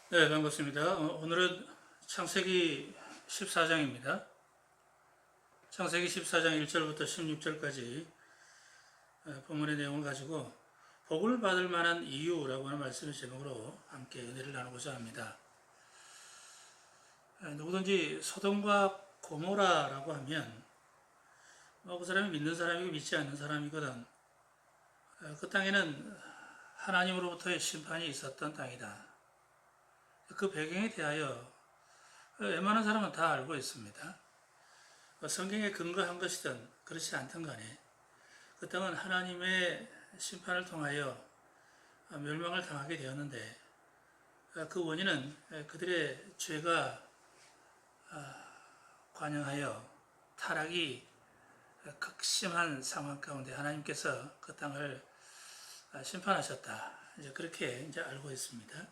네, 반갑습니다. 오늘은 창세기 14장입니다. 창세기 14장 1절부터 16절까지 본문의 내용을 가지고 복을 받을 만한 이유라고 하는 말씀의 제목으로 함께 은혜를 나누고자 합니다. 누구든지 소돔과 고모라라고 하면 그 사람이 믿는 사람이고 믿지 않는 사람이거든. 그 땅에는 하나님으로부터의 심판이 있었던 땅이다. 그 배경에 대하여 웬만한 사람은 다 알고 있습니다. 성경에 근거한 것이든 그렇지 않든 간에 그 땅은 하나님의 심판을 통하여 멸망을 당하게 되었는데 그 원인은 그들의 죄가 관영하여 타락이 극심한 상황 가운데 하나님께서 그 땅을 심판하셨다. 이제 그렇게 이제 알고 있습니다.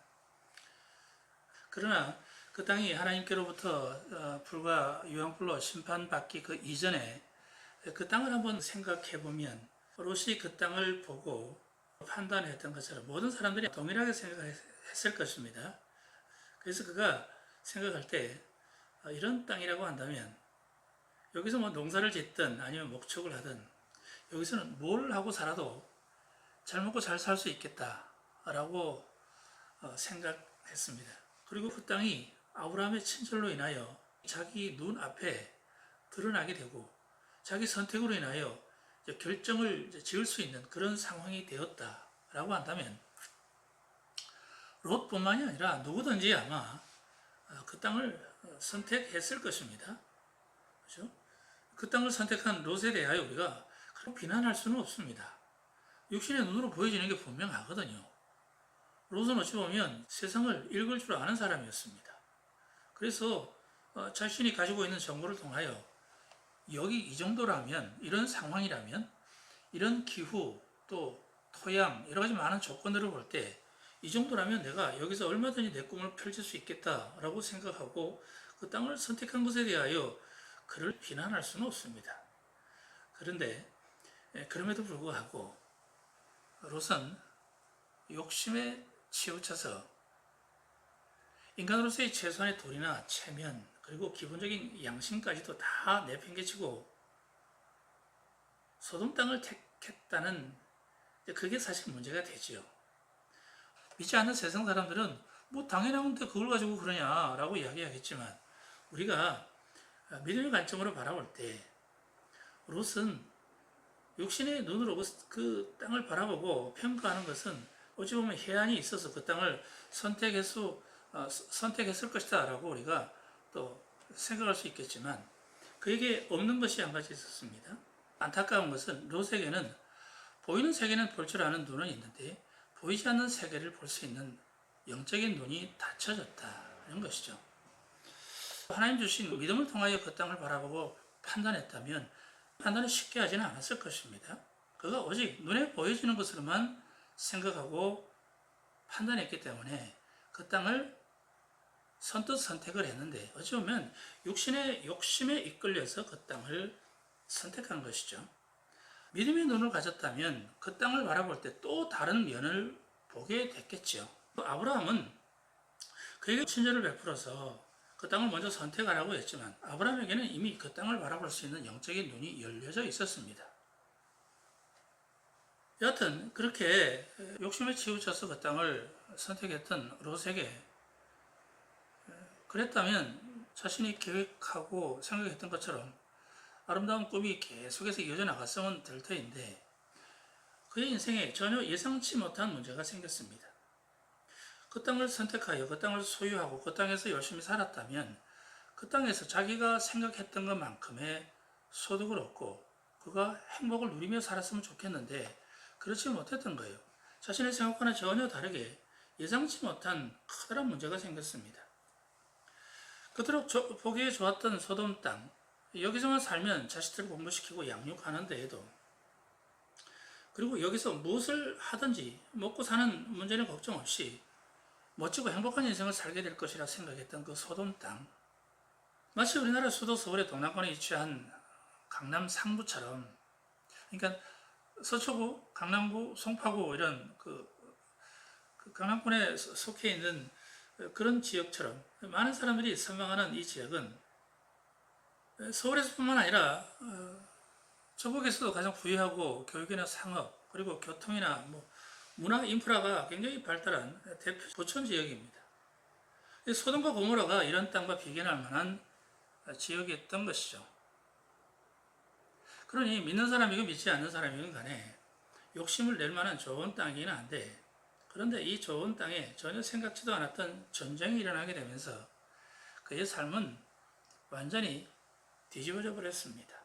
그러나 그 땅이 하나님께로부터 불과 유황불로 심판받기 그 이전에 그 땅을 한번 생각해 보면 롯이 그 땅을 보고 판단했던 것처럼 모든 사람들이 동일하게 생각했을 것입니다. 그래서 그가 생각할 때 이런 땅이라고 한다면 여기서 뭐 농사를 짓든 아니면 목축을 하든 여기서는 뭘 하고 살아도 잘 먹고 잘 살 수 있겠다라고 생각했습니다. 그리고 그 땅이 아브라함의 친절로 인하여 자기 눈앞에 드러나게 되고 자기 선택으로 인하여 결정을 지을 수 있는 그런 상황이 되었다라고 한다면 롯뿐만이 아니라 누구든지 아마 그 땅을 선택했을 것입니다. 그렇죠? 그 땅을 선택한 롯에 대하여 우리가 비난할 수는 없습니다. 육신의 눈으로 보여지는 게 분명하거든요. 롯은 어찌 보면 세상을 읽을 줄 아는 사람이었습니다. 그래서 자신이 가지고 있는 정보를 통하여 여기 이 정도라면, 이런 상황이라면, 이런 기후, 또 토양, 여러 가지 많은 조건들을 볼 때 이 정도라면 내가 여기서 얼마든지 내 꿈을 펼칠 수 있겠다라고 생각하고 그 땅을 선택한 것에 대하여 그를 비난할 수는 없습니다. 그런데 그럼에도 불구하고 롯은 욕심에 치우쳐서 인간으로서의 최소한의 도리나 체면 그리고 기본적인 양심까지도 다 내팽개치고 소돔 땅을 택했다는 그게 사실 문제가 되지요. 믿지 않는 세상 사람들은 뭐 당연한데 그걸 가지고 그러냐라고 이야기하겠지만 우리가 믿음의 관점으로 바라볼 때 롯은 육신의 눈으로 그 땅을 바라보고 평가하는 것은 어찌 보면 해안이 있어서 그 땅을 선택했을 것이다 라고 우리가 또 생각할 수 있겠지만 그에게 없는 것이 한 가지 있었습니다. 안타까운 것은 롯에게는 보이는 세계는 볼 줄 아는 눈은 있는데 보이지 않는 세계를 볼 수 있는 영적인 눈이 닫혀졌다는 것이죠. 하나님 주신 믿음을 통하여 그 땅을 바라보고 판단했다면 판단을 쉽게 하지는 않았을 것입니다. 그가 오직 눈에 보여지는 것으로만 생각하고 판단했기 때문에 그 땅을 선뜻 선택을 했는데 어찌 보면 육신의 욕심에 이끌려서 그 땅을 선택한 것이죠. 믿음의 눈을 가졌다면 그 땅을 바라볼 때 또 다른 면을 보게 됐겠죠. 아브라함은 그에게 친절을 베풀어서 그 땅을 먼저 선택하라고 했지만 아브라함에게는 이미 그 땅을 바라볼 수 있는 영적인 눈이 열려져 있었습니다. 여하튼 그렇게 욕심에 치우쳐서 그 땅을 선택했던 롯에게 그랬다면 자신이 계획하고 생각했던 것처럼 아름다운 꿈이 계속해서 이어져 나갔으면 될 터인데 그의 인생에 전혀 예상치 못한 문제가 생겼습니다. 그 땅을 선택하여 그 땅을 소유하고 그 땅에서 열심히 살았다면 그 땅에서 자기가 생각했던 것만큼의 소득을 얻고 그가 행복을 누리며 살았으면 좋겠는데 그렇지 못했던 거예요. 자신의 생각과는 전혀 다르게 예상치 못한 커다란 문제가 생겼습니다. 그토록 보기에 좋았던 소돔 땅, 여기서만 살면 자식들을 공부시키고 양육하는 데에도 그리고 여기서 무엇을 하든지 먹고 사는 문제는 걱정 없이 멋지고 행복한 인생을 살게 될 것이라 생각했던 그 소돔 땅, 마치 우리나라 수도 서울의 동남권에 위치한 강남 상부처럼, 그러니까 서초구, 강남구, 송파구 이런 그 강남권에 속해 있는 그런 지역처럼 많은 사람들이 선망하는 이 지역은 서울에서뿐만 아니라 전국에서도 가장 부유하고 교육이나 상업 그리고 교통이나 뭐 문화 인프라가 굉장히 발달한 대표 부촌 지역입니다. 소돔과 고모라가 이런 땅과 비견할 만한 지역이었던 것이죠. 그러니 믿는 사람이건 믿지 않는 사람이건 간에 욕심을 낼 만한 좋은 땅이긴 한데, 그런데 이 좋은 땅에 전혀 생각지도 않았던 전쟁이 일어나게 되면서 그의 삶은 완전히 뒤집어져 버렸습니다.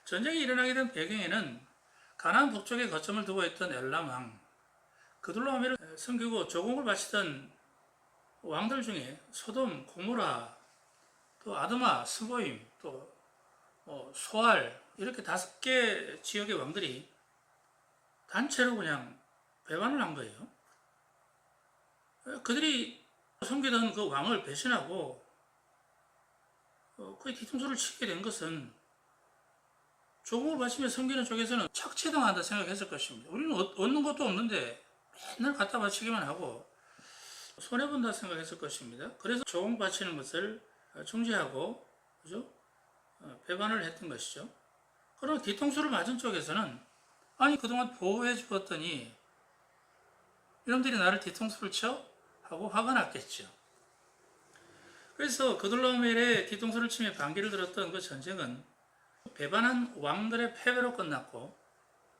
전쟁이 일어나게 된 배경에는 가나안 북쪽에 거점을 두고 있던 엘람 왕, 그둘라오메를 섬기고 조공을 바치던 왕들 중에 소돔, 고모라, 또 아드마, 스보임, 또 소알 이렇게 5개 지역의 왕들이 단체로 그냥 배반을 한 거예요. 그들이 섬기던 그 왕을 배신하고 그의 뒤통수를 치게 된 것은 조공을 바치며 섬기는 쪽에서는 착취당한다 생각했을 것입니다. 우리는 얻는 것도 없는데 맨날 갖다 바치기만 하고 손해본다 생각했을 것입니다. 그래서 조공 바치는 것을 중지하고, 그죠? 배반을 했던 것이죠. 그러나 뒤통수를 맞은 쪽에서는 아니 그동안 보호해 주었더니 이놈들이 나를 뒤통수를 쳐? 하고 화가 났겠죠. 그래서 그둘라오멜의 뒤통수를 치며 반기를 들었던 그 전쟁은 배반한 왕들의 패배로 끝났고,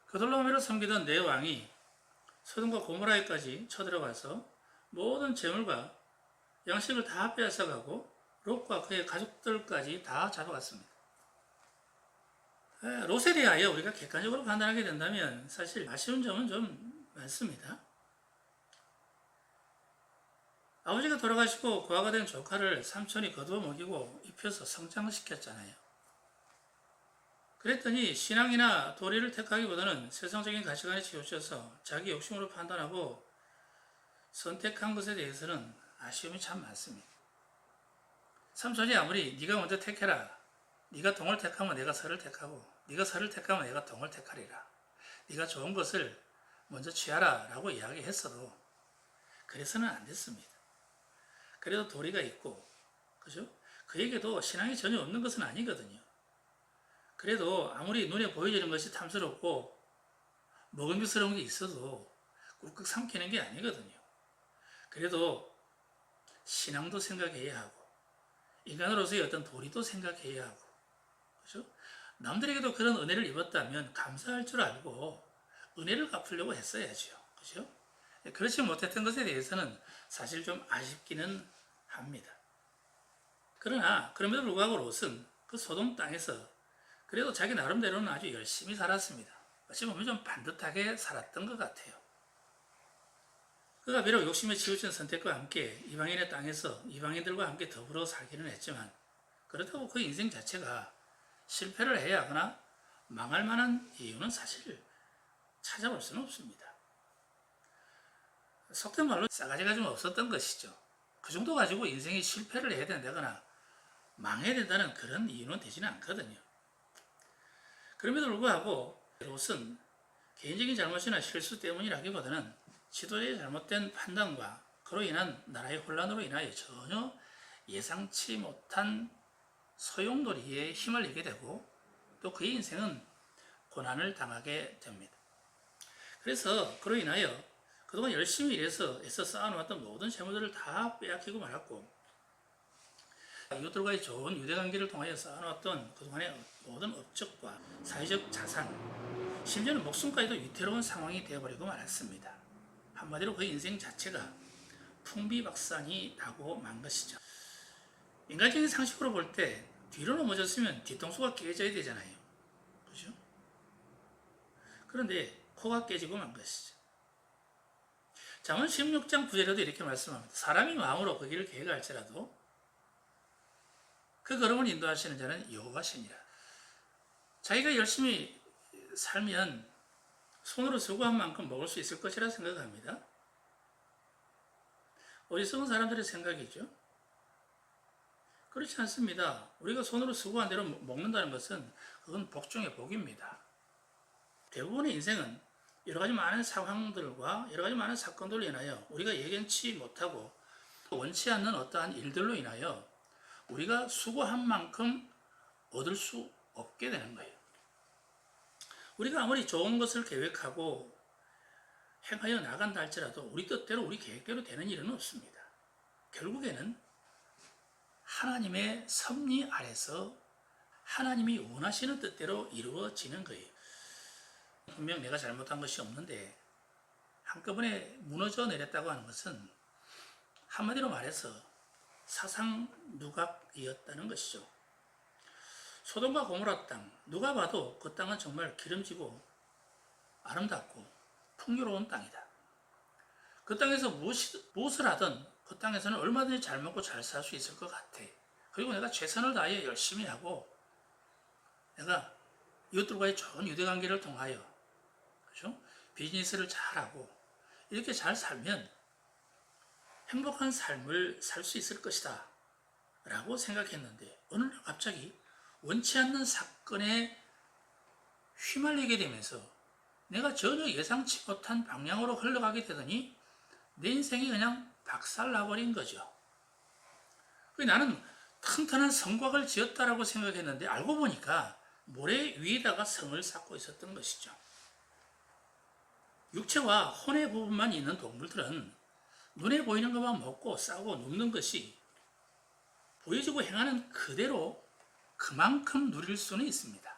그둘라오멜을 섬기던 네 왕이 소돔과 고모라에까지 쳐들어가서 모든 재물과 양식을 다 빼앗아가고 롯과 그의 가족들까지 다 잡아갔습니다. 롯에 대하여 우리가 객관적으로 판단하게 된다면 사실 아쉬운 점은 좀 많습니다. 아버지가 돌아가시고 고아가 된 조카를 삼촌이 거두어 먹이고 입혀서 성장시켰잖아요. 그랬더니 신앙이나 도리를 택하기보다는 세상적인 가치관에 치우쳐서 자기 욕심으로 판단하고 선택한 것에 대해서는 아쉬움이 참 많습니다. 삼촌이 아무리 네가 먼저 택해라, 네가 동을 택하면 내가 서를 택하고 네가 서를 택하면 내가 동을 택하리라, 네가 좋은 것을 먼저 취하라 라고 이야기했어도 그래서는 안 됐습니다. 그래도 도리가 있고, 그죠? 그에게도 신앙이 전혀 없는 것은 아니거든요. 그래도 아무리 눈에 보여지는 것이 탐스럽고 먹음직스러운 게 있어도 꾹꾹 삼키는 게 아니거든요. 그래도 신앙도 생각해야 하고 인간으로서의 어떤 도리도 생각해야 하고, 그죠? 남들에게도 그런 은혜를 입었다면 감사할 줄 알고 은혜를 갚으려고 했어야죠. 그죠? 그렇지 못했던 것에 대해서는 사실 좀 아쉽기는 합니다. 그러나 그럼에도 불구하고 롯은 그 소돔 땅에서 그래도 자기 나름대로는 아주 열심히 살았습니다. 어찌 보면 좀 반듯하게 살았던 것 같아요. 그가 비록 욕심에 치우친 선택과 함께 이방인의 땅에서 이방인들과 함께 더불어 살기는 했지만, 그렇다고 그 인생 자체가 실패를 해야 하거나 망할 만한 이유는 사실 찾아볼 수는 없습니다. 속된 말로 싸가지가 좀 없었던 것이죠. 그 정도 가지고 인생이 실패를 해야 된다거나 망해야 된다는 그런 이유는 되지는 않거든요. 그럼에도 불구하고 롯은 개인적인 잘못이나 실수 때문이라기보다는 지도자의 잘못된 판단과 그로 인한 나라의 혼란으로 인하여 전혀 예상치 못한 소용돌이에 휘말리게 되고 또 그의 인생은 고난을 당하게 됩니다. 그래서 그로 인하여 그동안 열심히 일해서 애써 쌓아놓았던 모든 재물들을 다 빼앗기고 말았고, 이웃들과의 좋은 유대관계를 통하여 쌓아놓았던 그동안의 모든 업적과 사회적 자산, 심지어는 목숨까지도 위태로운 상황이 되어버리고 말았습니다. 한마디로 그의 인생 자체가 풍비박산이 나고 만 것이죠. 인간적인 상식으로 볼 때 뒤로 넘어졌으면 뒤통수가 깨져야 되잖아요. 그죠? 그런데 코가 깨지고 만 것이죠. 잠언 16장 9절에도 이렇게 말씀합니다. 사람이 마음으로 그 길을 계획할지라도 그 걸음을 인도하시는 자는 여호와시니라. 자기가 열심히 살면 손으로 수고한 만큼 먹을 수 있을 것이라 생각합니다. 어리석은 사람들의 생각이죠. 그렇지 않습니다. 우리가 손으로 수고한 대로 먹는다는 것은 그건 복 중의 복입니다. 대부분의 인생은 여러 가지 많은 상황들과 여러 가지 많은 사건들로 인하여 우리가 예견치 못하고 원치 않는 어떠한 일들로 인하여 우리가 수고한 만큼 얻을 수 없게 되는 거예요. 우리가 아무리 좋은 것을 계획하고 행하여 나간다 할지라도 우리 뜻대로 우리 계획대로 되는 일은 없습니다. 결국에는 하나님의 섭리 아래서 하나님이 원하시는 뜻대로 이루어지는 거예요. 분명 내가 잘못한 것이 없는데 한꺼번에 무너져 내렸다고 하는 것은 한마디로 말해서 사상 누각이었다는 것이죠. 소돔과 고모라 땅, 누가 봐도 그 땅은 정말 기름지고 아름답고 풍요로운 땅이다. 그 땅에서 무엇을 하든 그 땅에서는 얼마든지 잘 먹고 잘 살 수 있을 것 같아. 그리고 내가 최선을 다해 열심히 하고 내가 이웃들과의 좋은 유대관계를 통하여 그렇죠? 비즈니스를 잘하고 이렇게 잘 살면 행복한 삶을 살 수 있을 것이다 라고 생각했는데 어느 날 갑자기 원치 않는 사건에 휘말리게 되면서 내가 전혀 예상치 못한 방향으로 흘러가게 되더니 내 인생이 그냥 박살나버린 거죠. 나는 튼튼한 성곽을 지었다라고 생각했는데 알고 보니까 모래 위에다가 성을 쌓고 있었던 것이죠. 육체와 혼의 부분만 있는 동물들은 눈에 보이는 것만 먹고 싸고 눕는 것이 보여지고 행하는 그대로 그만큼 누릴 수는 있습니다.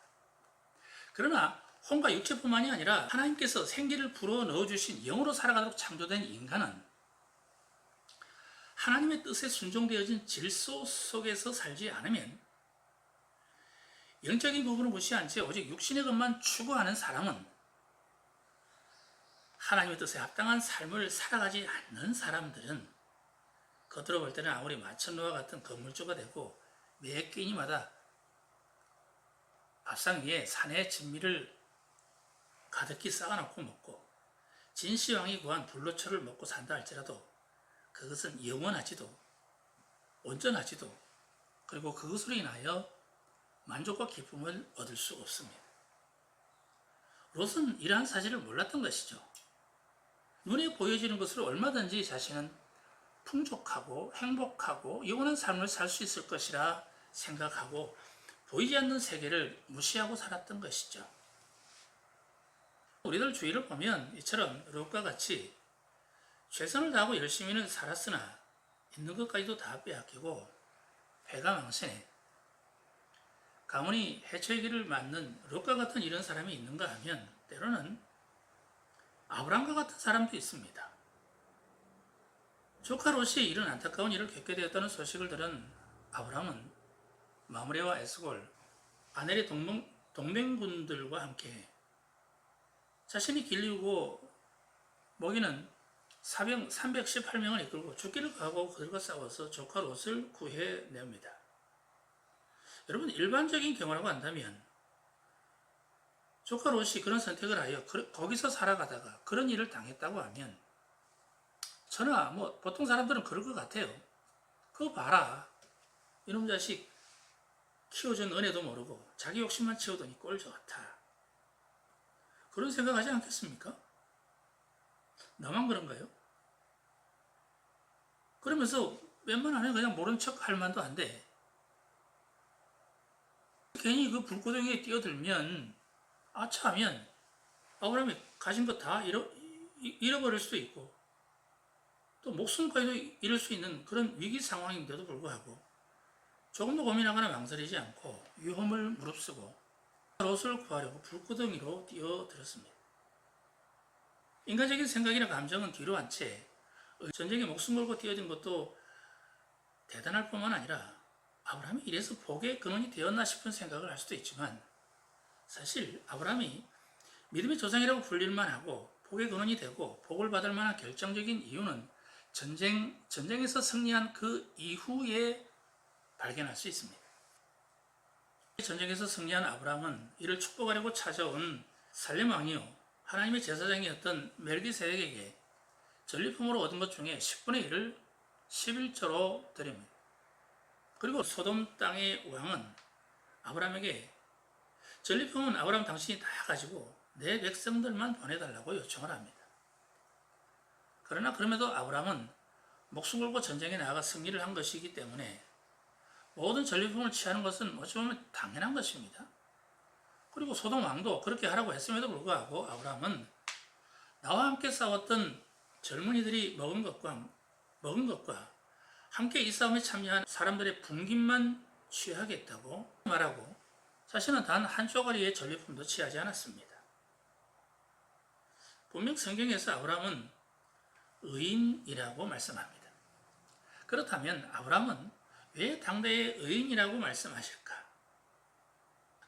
그러나 혼과 육체뿐만이 아니라 하나님께서 생기를 불어 넣어주신 영으로 살아가도록 창조된 인간은 하나님의 뜻에 순종되어진 질서 속에서 살지 않으면 영적인 부분을 무시한 채 오직 육신의 것만 추구하는 사람은 하나님의 뜻에 합당한 삶을 살아가지 않는 사람들은 겉으로 볼 때는 아무리 마천루와 같은 건물주가 되고 매 끼니마다 밥상 위에 산의 진미를 가득히 쌓아놓고 먹고 진시황이 구한 불로초를 먹고 산다 할지라도 그것은 영원하지도 온전하지도 그리고 그것으로 인하여 만족과 기쁨을 얻을 수 없습니다. 롯은 이러한 사실을 몰랐던 것이죠. 눈에 보여지는 것으로 얼마든지 자신은 풍족하고 행복하고 영원한 삶을 살 수 있을 것이라 생각하고 보이지 않는 세계를 무시하고 살았던 것이죠. 우리들 주위를 보면 이처럼 롯과 같이 최선을 다하고 열심히는 살았으나 있는 것까지도 다 빼앗기고 패가 망신해 가문이 해초의 길을 맞는 롯과 같은 이런 사람이 있는가 하면 때로는 아브람과 같은 사람도 있습니다. 조카 롯이 이런 안타까운 일을 겪게 되었다는 소식을 들은 아브람은 마므레와 에스골, 아넬의 동맹군들과 함께 자신이 길리우고 먹이는 318명을 이끌고 죽기를 각오하고 그들과 싸워서 조카 롯을 구해냅니다. 여러분, 일반적인 경우라고 한다면 조카 롯이 그런 선택을 하여 거기서 살아가다가 그런 일을 당했다고 하면 저나 보통 사람들은 그럴 것 같아요. 그거 봐라, 이놈 자식 키워준 은혜도 모르고 자기 욕심만 채우더니 꼴 좋다, 그런 생각하지 않겠습니까? 나만 그런가요? 그러면서 웬만하면 그냥 모른 척 할 만도 한데 괜히 그 불구덩이에 뛰어들면 아차하면 아브라함이 가진 거 다 잃어버릴 수도 있고 또 목숨까지도 잃을 수 있는 그런 위기 상황인데도 불구하고 조금도 고민하거나 망설이지 않고 위험을 무릅쓰고 롯을 구하려고 불구덩이로 뛰어들었습니다. 인간적인 생각이나 감정은 뒤로 한 채 전쟁에 목숨 걸고 뛰어든 것도 대단할 뿐만 아니라 아브라함이 이래서 복의 근원이 되었나 싶은 생각을 할 수도 있지만 사실 아브라함이 믿음의 조상이라고 불릴만 하고 복의 근원이 되고 복을 받을 만한 결정적인 이유는 전쟁에서 승리한 그 이후에 발견할 수 있습니다. 전쟁에서 승리한 아브라함은 이를 축복하려고 찾아온 살렘 왕이요 하나님의 제사장이었던 멜기세덱에게 전리품으로 얻은 것 중에 10분의 1을 11조로 드립니다. 그리고 소돔 땅의 왕은 아브라함에게 전리품은 아브라함 당신이 다 가지고 내 백성들만 보내달라고 요청을 합니다. 그러나 그럼에도 아브라함은 목숨 걸고 전쟁에 나아가 승리를 한 것이기 때문에 모든 전리품을 취하는 것은 어찌 보면 당연한 것입니다. 그리고 소돔 왕도 그렇게 하라고 했음에도 불구하고 아브라함은 나와 함께 싸웠던 젊은이들이 먹은 것과 함께 이 싸움에 참여한 사람들의 분깃만 취하겠다고 말하고 자신은 단 한 쪼가리의 전리품도 취하지 않았습니다. 분명 성경에서 아브라함은 의인이라고 말씀합니다. 그렇다면 아브라함은 왜 당대의 의인이라고 말씀하실까?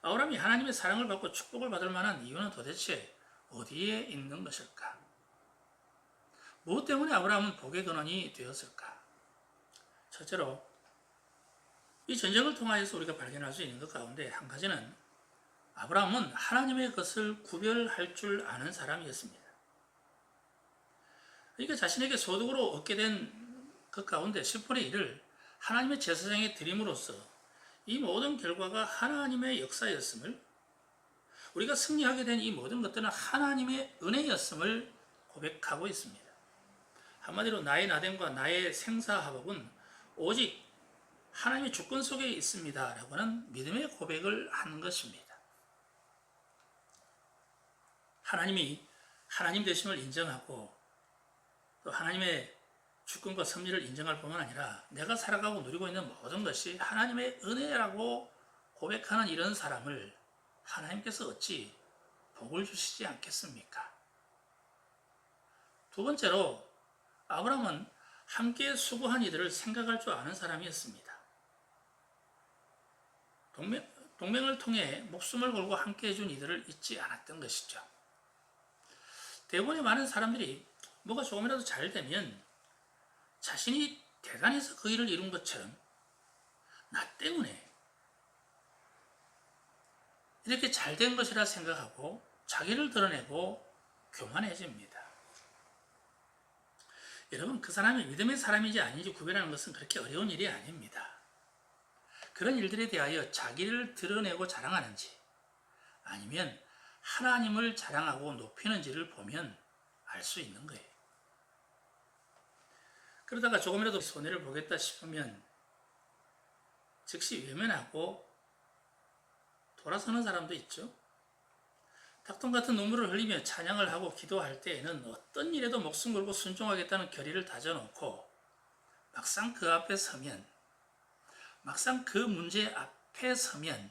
아브라함이 하나님의 사랑을 받고 축복을 받을 만한 이유는 도대체 어디에 있는 것일까? 무엇 때문에 아브라함은 복의 근원이 되었을까? 첫째로 이 전쟁을 통하여서 우리가 발견할 수 있는 것 가운데 한 가지는 아브라함은 하나님의 것을 구별할 줄 아는 사람이었습니다. 그러니까 자신에게 소득으로 얻게 된 것 가운데 10분의 1을 하나님의 제사장에 드림으로써 이 모든 결과가 하나님의 역사였음을, 우리가 승리하게 된 이 모든 것들은 하나님의 은혜였음을 고백하고 있습니다. 한마디로 나의 나됨과 나의 생사화복은 오직 하나님의 주권 속에 있습니다 라고 하는 믿음의 고백을 하는 것입니다. 하나님이 하나님 되심을 인정하고 또 하나님의 주권과 섭리를 인정할 뿐만 아니라 내가 살아가고 누리고 있는 모든 것이 하나님의 은혜라고 고백하는 이런 사람을 하나님께서 어찌 복을 주시지 않겠습니까? 두 번째로 아브라함은 함께 수고한 이들을 생각할 줄 아는 사람이었습니다. 동맹을 통해 목숨을 걸고 함께 해준 이들을 잊지 않았던 것이죠. 대부분의 많은 사람들이 뭐가 조금이라도 잘 되면 자신이 대단해서 그 일을 이룬 것처럼 나 때문에 이렇게 잘 된 것이라 생각하고 자기를 드러내고 교만해집니다. 여러분, 그 사람이 믿음의 사람인지 아닌지 구별하는 것은 그렇게 어려운 일이 아닙니다. 그런 일들에 대하여 자기를 드러내고 자랑하는지 아니면 하나님을 자랑하고 높이는지를 보면 알 수 있는 거예요. 그러다가 조금이라도 손해를 보겠다 싶으면 즉시 외면하고 돌아서는 사람도 있죠. 닭똥 같은 눈물을 흘리며 찬양을 하고 기도할 때에는 어떤 일에도 목숨 걸고 순종하겠다는 결의를 다져놓고 막상 그 문제 앞에 서면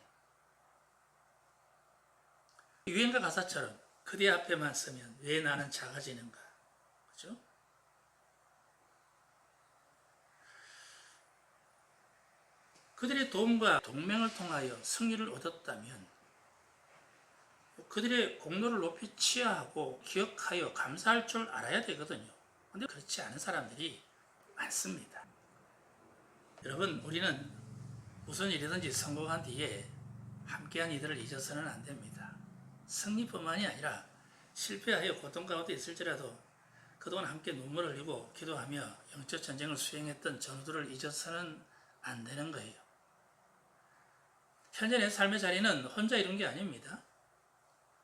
유행가 가사처럼 그대 앞에만 서면 왜 나는 작아지는가? 그죠? 그들의 도움과 동맹을 통하여 승리를 얻었다면 그들의 공로를 높이 치하하고 기억하여 감사할 줄 알아야 되거든요. 근데 그렇지 않은 사람들이 많습니다. 여러분, 우리는 무슨 일이든지 성공한 뒤에 함께한 이들을 잊어서는 안 됩니다. 승리뿐만이 아니라 실패하여 고통 가운데 있을지라도 그동안 함께 눈물을 흘리고 기도하며 영적 전쟁을 수행했던 전우들을 잊어서는 안 되는 거예요. 현재 내 삶의 자리는 혼자 이룬 게 아닙니다.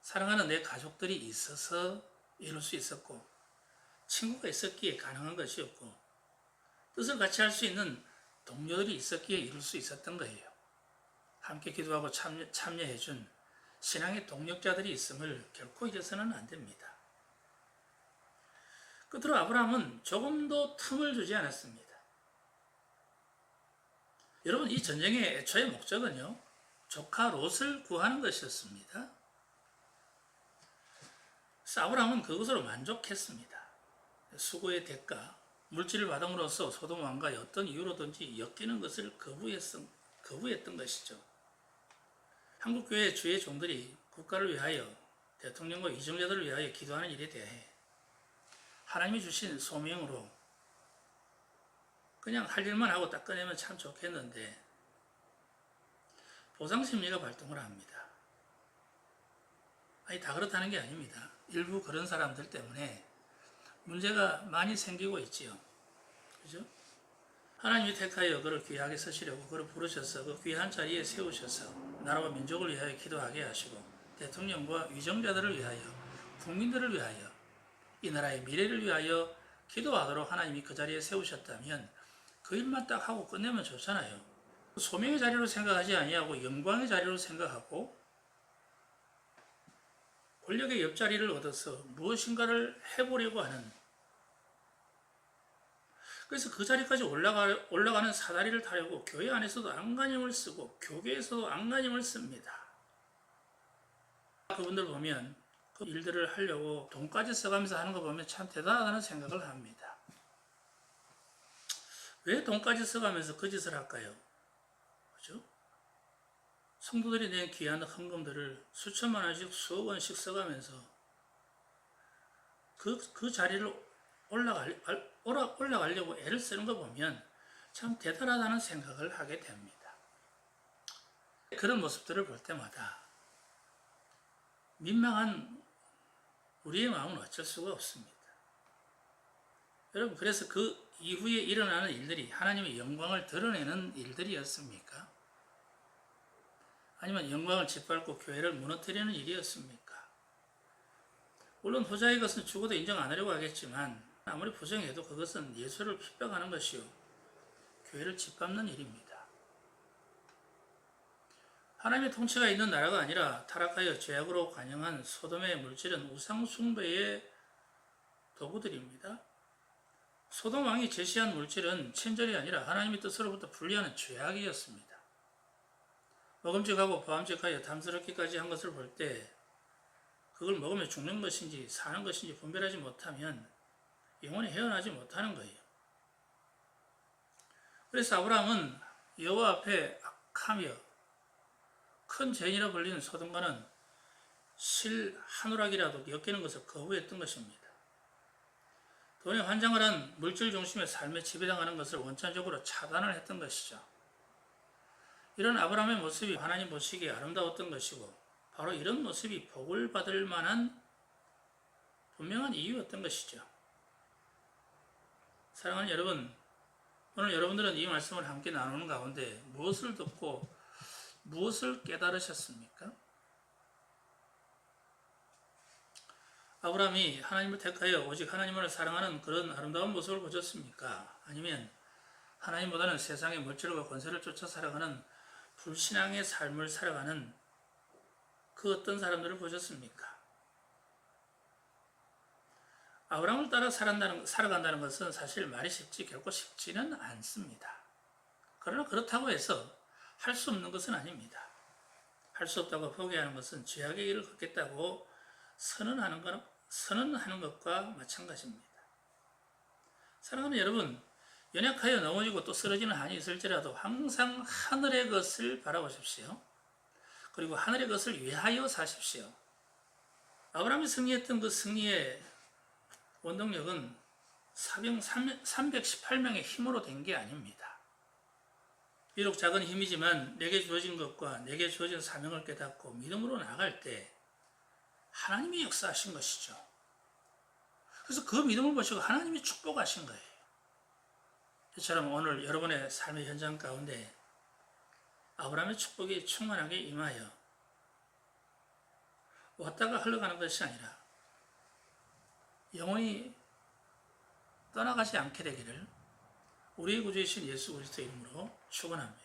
사랑하는 내 가족들이 있어서 이룰 수 있었고 친구가 있었기에 가능한 것이었고 뜻을 같이 할 수 있는 동료들이 있었기에 이룰 수 있었던 거예요. 함께 기도하고 참여해준 신앙의 동력자들이 있음을 결코 잊어서는 안 됩니다. 끝으로 아브라함은 조금도 틈을 주지 않았습니다. 여러분, 이 전쟁의 애초의 목적은요, 조카 롯을 구하는 것이었습니다. 아브라함은 그것으로 만족했습니다. 수고의 대가, 물질을 받음으로써 소돔 왕과 어떤 이유로든지 엮이는 것을 거부했던 것이죠. 한국교회 주의 종들이 국가를 위하여 대통령과 위정자들을 위하여 기도하는 일에 대해 하나님이 주신 소명으로 그냥 할 일만 하고 딱 꺼내면 참 좋겠는데 보상심리가 발동을 합니다. 아니, 다 그렇다는 게 아닙니다. 일부 그런 사람들 때문에 문제가 많이 생기고 있지요. 그죠? 하나님이 택하여 그를 귀하게 쓰시려고 그를 부르셔서 그 귀한 자리에 세우셔서 나라와 민족을 위하여 기도하게 하시고 대통령과 위정자들을 위하여 국민들을 위하여 이 나라의 미래를 위하여 기도하도록 하나님이 그 자리에 세우셨다면 그 일만 딱 하고 끝내면 좋잖아요. 소명의 자리로 생각하지 아니하고 영광의 자리로 생각하고 권력의 옆자리를 얻어서 무엇인가를 해보려고 하는, 그래서 그 자리까지 올라가는 사다리를 타려고 교회 안에서도 안간힘을 쓰고 교계에서도 안간힘을 씁니다. 그분들 보면 그 일들을 하려고 돈까지 써가면서 하는 거 보면 참 대단하다는 생각을 합니다. 왜 돈까지 써가면서 그 짓을 할까요? 그죠? 성도들이 낸 귀한 헌금들을 수천만 원씩 수억 원씩 써가면서 그 자리를 올라가려고 애를 쓰는 거 보면 참 대단하다는 생각을 하게 됩니다. 그런 모습들을 볼 때마다 민망한 우리의 마음은 어쩔 수가 없습니다. 여러분, 그래서 그 이후에 일어나는 일들이 하나님의 영광을 드러내는 일들이었습니까? 아니면 영광을 짓밟고 교회를 무너뜨리는 일이었습니까? 물론 후자의 것은 죽어도 인정 안 하려고 하겠지만 아무리 부정해도 그것은 예수를 핍박하는 것이요 교회를 짓밟는 일입니다. 하나님의 통치가 있는 나라가 아니라 타락하여 죄악으로 관영한 소돔의 물질은 우상 숭배의 도구들입니다. 소돔 왕이 제시한 물질은 친절이 아니라 하나님의 뜻으로부터 분리하는 죄악이었습니다. 먹음직하고 보암직하여 탐스럽기까지 한 것을 볼 때 그걸 먹으면 죽는 것인지 사는 것인지 분별하지 못하면 영원히 헤어나지 못하는 거예요. 그래서 아브라함은 여호와 앞에 악하며 큰 죄인이라 불리는 소돔과는 실 한 오락이라도 엮이는 것을 거부했던 것입니다. 돈에 환장을 한 물질 중심의 삶에 지배당하는 것을 원천적으로 차단을 했던 것이죠. 이런 아브라함의 모습이 하나님 보시기에 아름다웠던 것이고 바로 이런 모습이 복을 받을 만한 분명한 이유였던 것이죠. 사랑하는 여러분, 오늘 여러분들은 이 말씀을 함께 나누는 가운데 무엇을 듣고 무엇을 깨달으셨습니까? 아브라함이 하나님을 택하여 오직 하나님을 사랑하는 그런 아름다운 모습을 보셨습니까? 아니면 하나님보다는 세상의 물질과 권세를 쫓아 살아가는 불신앙의 삶을 살아가는 그 어떤 사람들을 보셨습니까? 아브라함을 따라 살아간다는 것은 사실 말이 쉽지 결코 쉽지는 않습니다. 그러나 그렇다고 해서 할 수 없는 것은 아닙니다. 할 수 없다고 포기하는 것은 죄악의 길을 걷겠다고 선언하는 것과 마찬가지입니다. 사랑하는 여러분, 연약하여 넘어지고 또 쓰러지는 한이 있을지라도 항상 하늘의 것을 바라보십시오. 그리고 하늘의 것을 위하여 사십시오. 아브라함이 승리했던 그 승리의 원동력은 318명의 힘으로 된 게 아닙니다. 비록 작은 힘이지만 내게 주어진 것과 내게 주어진 사명을 깨닫고 믿음으로 나아갈 때 하나님이 역사하신 것이죠. 그래서 그 믿음을 보시고 하나님이 축복하신 거예요. 이처럼 오늘 여러분의 삶의 현장 가운데 아브라함의 축복이 충만하게 임하여 왔다가 흘러가는 것이 아니라 영원히 떠나가지 않게 되기를 우리의 구주이신 예수 그리스도 이름으로 축원합니다.